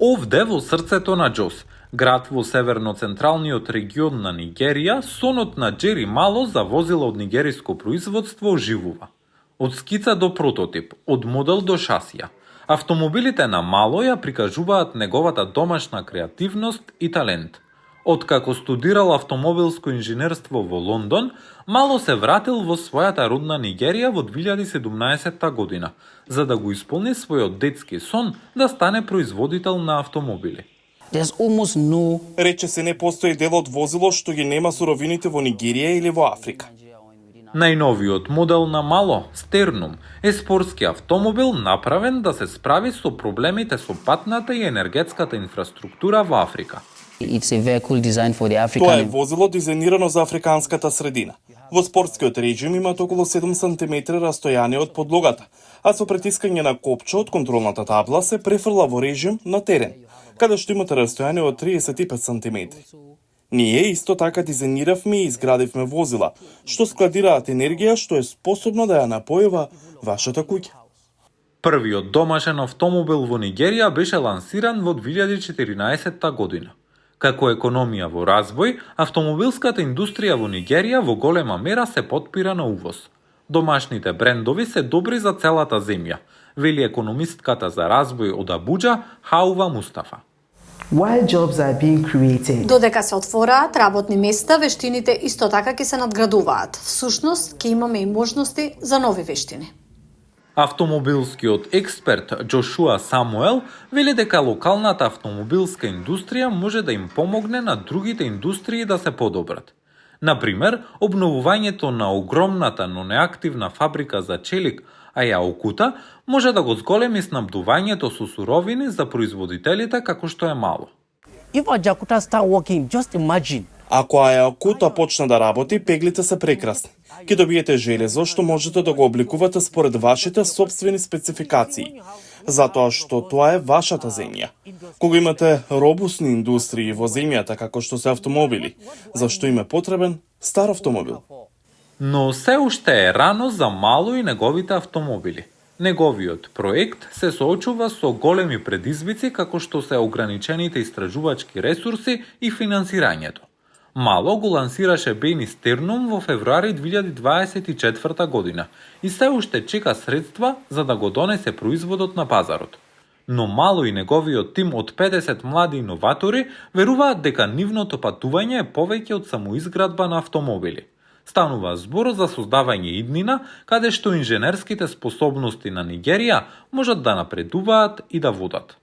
Овде во срцето на Џос, град во северно-централниот регион на Нигерија, сонот на Џери Мало за возила од нигериско производство оживува. Од скица до прототип, од модел до шасија, автомобилите на Мало ја прикажуваат неговата домашна креативност и талент. Откако студирал автомобилско инженерство во Лондон, Мало се вратил во својата родна Нигерија во 2017 година, за да го исполни својот детски сон да стане производител на автомобили. Рече се не постои дел од возило што ги нема суровините во Нигерија или во Африка. Најновиот модел на Мало, Стернум, е спортски автомобил направен да се справи со проблемите со патната и енергетската инфраструктура во Африка. Тоа е возило дизајнирано за африканската средина. Во спортскиот режим имат околу 7 см растојание од подлогата, а со притискање на копче од контролната табла се префрла во режим на терен, каде што имате растојание од 35 см. Ние исто така дизајниравме и изградивме возила, што складираат енергија што е способно да ја напојува вашата куќа. Првиот домашен автомобил во Нигерија беше лансиран во 2014 година. Како економија во развој, автомобилската индустрија во Нигерија во голема мера се потпира на увоз. Домашните брендови се добри за целата земја, вели економистката за развој од Абуџа Хаува Мустафа. Додека се отвораат работни места, вештините исто така ќе се надградуваат. Всушност, ќе имаме и можности за нови вештини. Автомобилскиот експерт Џошуа Самуел вели дека локалната автомобилска индустрија може да им помогне на другите индустрии да се подобрат. Например, обновувањето на огромната, но неактивна фабрика за челик Ајаокута може да го зголеми снабдувањето со суровини за производителите како што е Мало. Ако Ајаокута почне да работи, пеглите се прекрасни. Ќе добиете железо што можете да го обликувате според вашите собствени спецификации, затоа што тоа е вашата земја. Кога имате робусни индустрии во земјата како што се автомобили, зашто им е потребен стар автомобил? Но се уште е рано за Мало и неговите автомобили. Неговиот проект се соочува со големи предизвици како што се ограничените истражувачки ресурси и финансирањето. Мало го лансираше Бени Стернум во февруари 2024 година и се уште чека средства за да го донесе производот на пазарот. Но Мало и неговиот тим од 50 млади иноватори веруваат дека нивното патување е повеќе од самоизградба на автомобили. Станува збор за создавање иднина каде што инженерските способности на Нигерија можат да напредуваат и да водат.